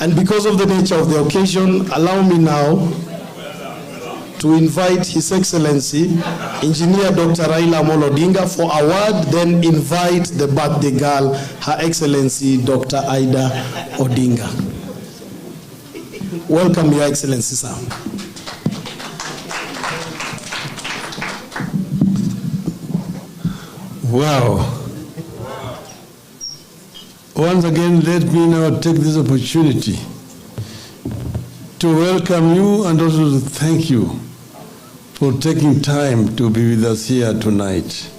And because of the nature of the occasion, allow me now to invite His Excellency, Engineer Dr. Raila Odinga for award, then invite the birthday girl, Her Excellency Dr. Ida Odinga. Welcome, Your Excellency, sir. Wow. Once again, let me now take this opportunity to welcome you and also to thank you for taking time to be with us here tonight.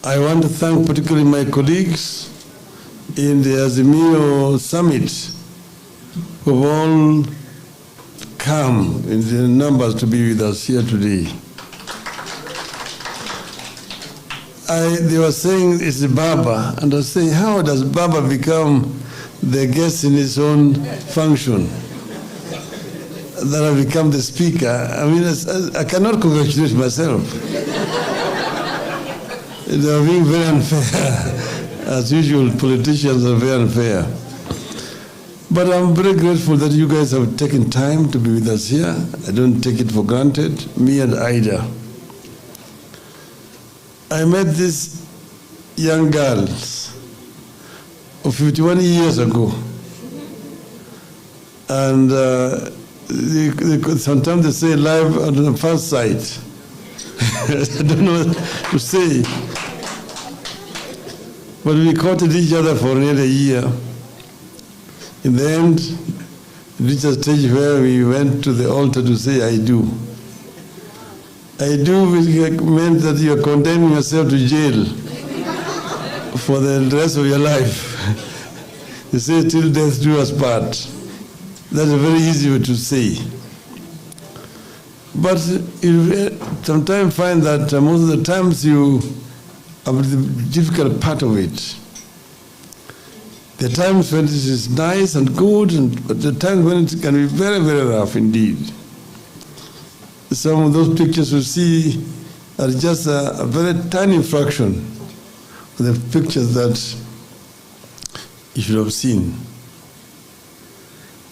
I want to thank particularly my colleagues in the Azimio Summit who have all come in the numbers to be with us here today. They were saying it's Baba, and I was saying, how does Baba become the guest in his own function? That I become the speaker. I mean, I cannot congratulate myself. They are being very unfair. As usual, politicians are very unfair. But I'm very grateful that you guys have taken time to be with us here. I don't take it for granted, me and Ida. I met these young girls of 51 years ago, and sometimes they say live on the first sight. I don't know what to say. But we courted each other for nearly a year. In the end, it reached a stage where we went to the altar to say, I do. I do meant that you are condemning yourself to jail for the rest of your life. You say, till death do us part. That's a very easy way to say. But you sometimes find that most of the times you have the difficult part of it. The times when it is nice and good, but the times when it can be very, very rough indeed. Some of those pictures you see are just a very tiny fraction of the pictures that you should have seen.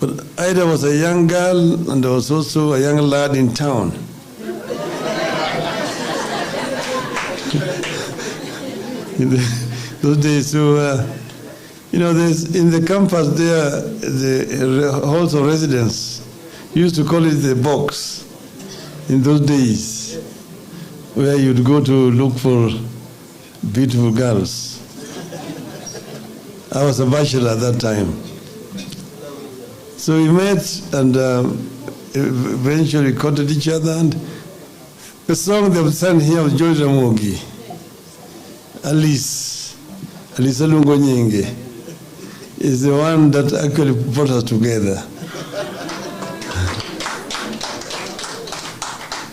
But Ida was a young girl, and there was also a young lad in town. In those days, so there's in the campus there, the halls of residence, used to call it the box. In those days, where you'd go to look for beautiful girls. I was a bachelor at that time. So we met and eventually courted each other. And the song they've sung here of George Ramogi, Alice Alungonyenge, is the one that actually brought us together.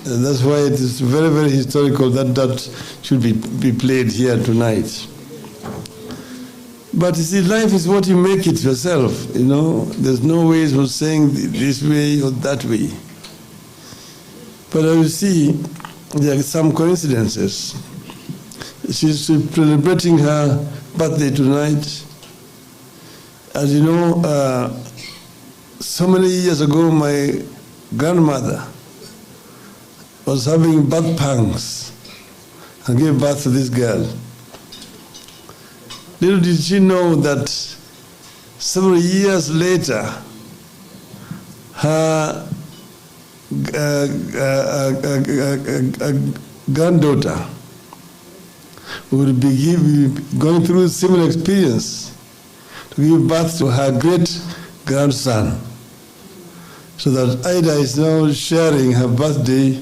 And that's why it is very, very historical that should be played here tonight. But you see, life is what you make it yourself, There's no ways of saying this way or that way. But as you see, there are some coincidences. She's celebrating her birthday tonight. As you know, so many years ago, my grandmother was having birth pangs and gave birth to this girl. Little did she know that several years later, her granddaughter would be going through a similar experience to give birth to her great grandson. So that Ida is now sharing her birthday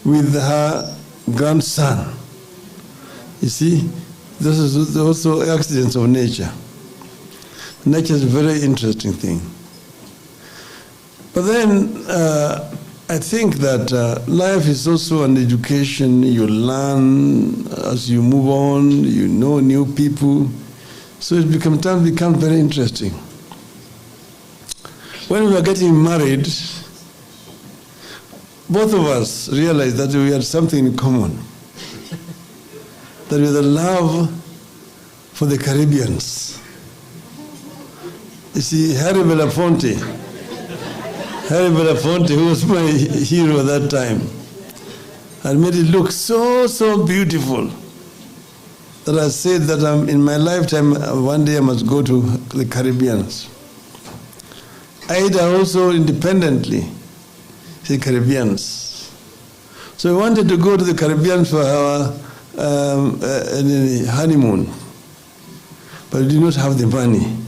with her grandson. You see, this is also accidents of nature. Nature is a very interesting thing. But then I think that life is also an education. You learn as you move on, you know new people. So it becomes very interesting. When we were getting married, both of us realized that we had something in common. That we had a love for the Caribbeans. You see, Harry Belafonte, who was my hero at that time, had made it look so, so beautiful that I said that in my lifetime, one day I must go to the Caribbeans. Ida also independently said Caribbeans. So we wanted to go to the Caribbean for our honeymoon, but we did not have the money.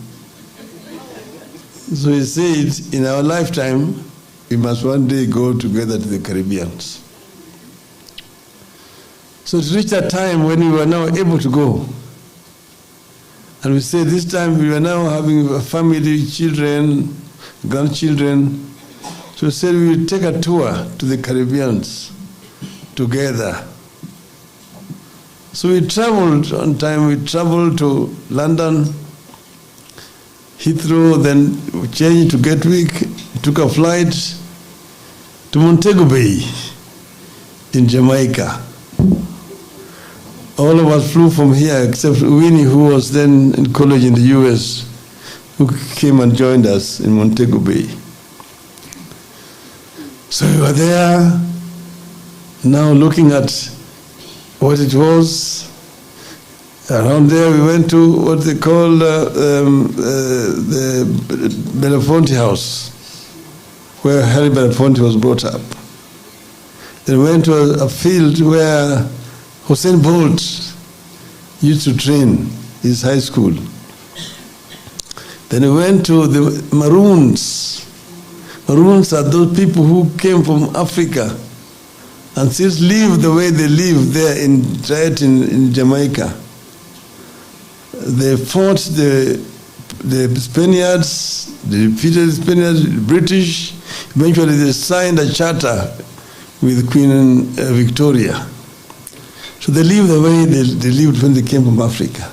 So he said, in our lifetime, we must one day go together to the Caribbeans. So it reached a time when we were now able to go. And we said this time we were now having a family, children, grandchildren. So we said we would take a tour to the Caribbeans together. So we traveled on time. We traveled to London, Heathrow, then we changed to Gatwick, took a flight to Mutembei in Jamaica. All of us flew from here except Winnie, who was then in college in the US, who came and joined us in Mutembei. So we were there, now looking at what it was. Around there we went to what they call the Belafonte house, where Harry Belafonte was brought up. Then we went to a field where Usain Bolt used to train his high school. Then we went to the Maroons. Maroons are those people who came from Africa and still live the way they live there in Jamaica. They fought the Spaniards, they defeated the Spaniards, the British. Eventually they signed a charter with Queen Victoria. So they live the way they lived when they came from Africa.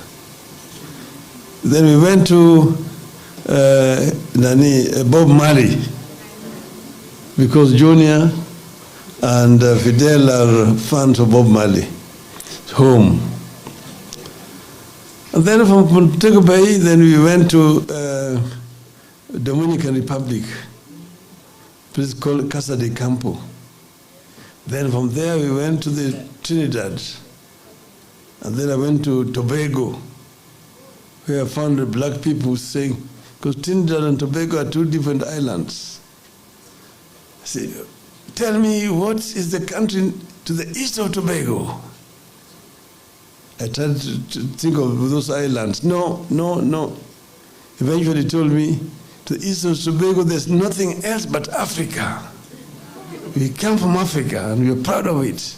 Then we went to Bob Marley, because Junior and Fidel are fans of Bob Marley. Home. And then from Mutembei, then we went to Dominican Republic, a place called Casa de Campo. Then from there we went to the Trinidad. And then I went to Tobago, where I found the black people saying, because Trinidad and Tobago are two different islands. I said, tell me, what is the country to the east of Tobago? I tried to think of those islands. No. Eventually he told me, to the east of Tobago, there's nothing else but Africa. We come from Africa and we're proud of it.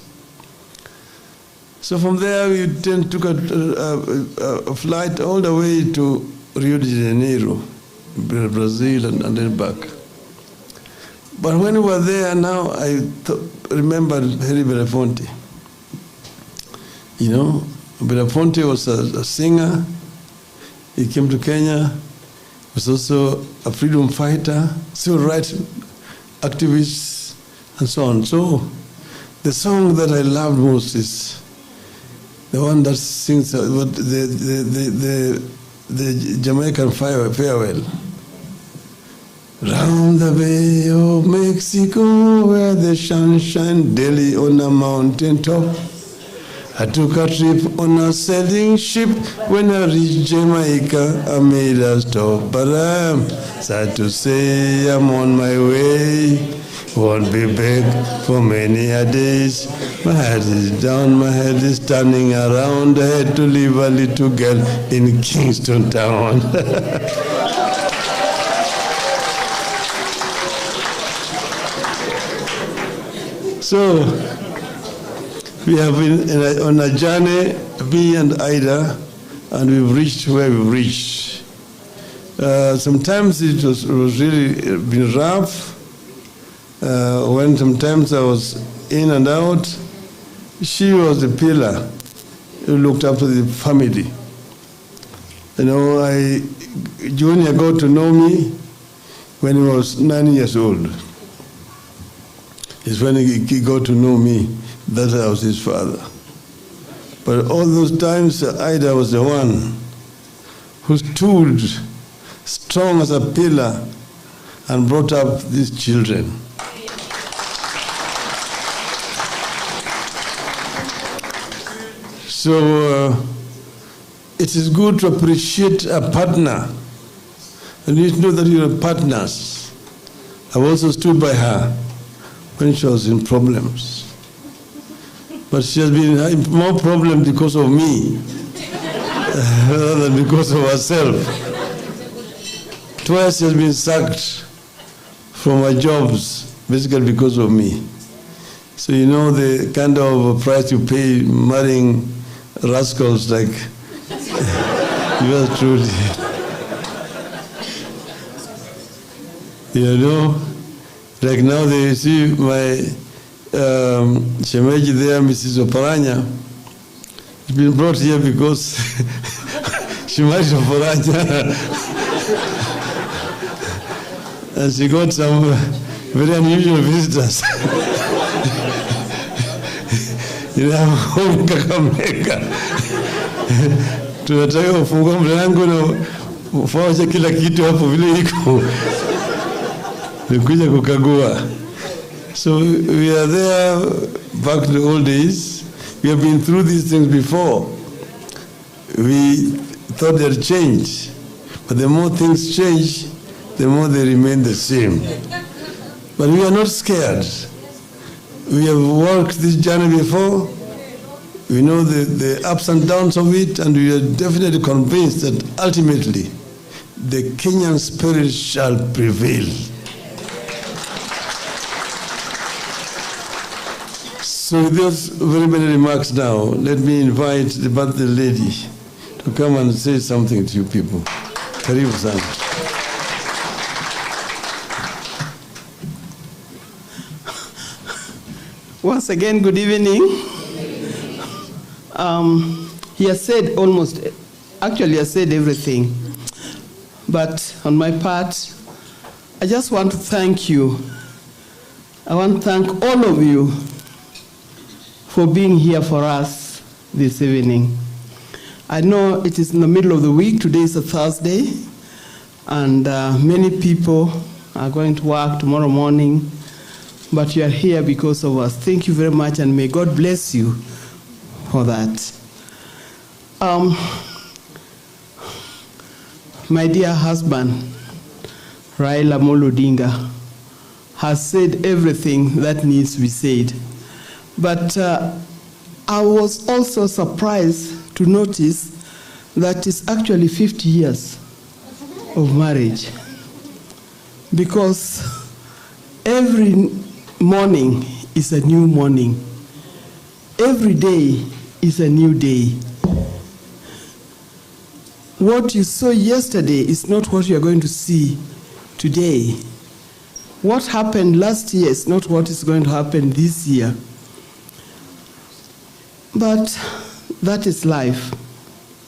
So from there, we then took a flight all the way to Rio de Janeiro, Brazil, and then back. But when we were there, now I remembered Harry Belafonte. You know, Belafonte was a singer. He came to Kenya. He was also a freedom fighter, civil rights activist, and so on. So the song that I loved most is the one that sings the Jamaican farewell. Round the Bay of Mexico, where the sun shines daily on a mountain top, I took a trip on a sailing ship. When I reached Jamaica, I made a stop. But I'm sad to say I'm on my way. Won't be back for many a days. My head is down, my head is turning around. I had to leave a little girl in Kingston town. So we have been on a journey, me and Ida, and we've reached where we've reached. Sometimes it was really been rough. When sometimes I was in and out, she was the pillar who looked after the family. You know, Junior got to know me when he was 9 years old. It's when he got to know me that I was his father. But all those times, Ida was the one who stood strong as a pillar, and brought up these children. So it is good to appreciate a partner, and you know that you are partners. I've also stood by her when she was in problems. But she has been in more problems because of me rather than because of herself. Twice she has been sacked from her jobs, basically because of me. So you know the kind of price you pay marrying rascals like yours truly. You know, like now they see my shemeji there, Mrs. Oparanya, has been brought here because she married Oparanya. And she got some very unusual visitors. Kakamega. Tunataka kufungua mlango na ufanye kila kitu hapo vile iko. Nikuja kukagua. So we are there back to the old days. We have been through these things before. We thought they'd change. But the more things change, the more they remain the same. But we are not scared. We have walked this journey before. We know the ups and downs of it, and we are definitely convinced that ultimately the Kenyan spirit shall prevail. So with those very many remarks now, let me invite the birthday lady to come and say something to you people. Karibu sana. Once again, good evening. He has said actually he has said everything. But on my part, I just want to thank you. I want to thank all of you for being here for us this evening. I know it is in the middle of the week. Today is a Thursday, and many people are going to work tomorrow morning, but you are here because of us. Thank you very much, and may God bless you for that. My dear husband, Raila Odinga, has said everything that needs to be said. But I was also surprised to notice that it's actually 50 years of marriage. Because every morning is a new morning. Every day is a new day. What you saw yesterday is not what you are going to see today. What happened last year is not what is going to happen this year. But that is life.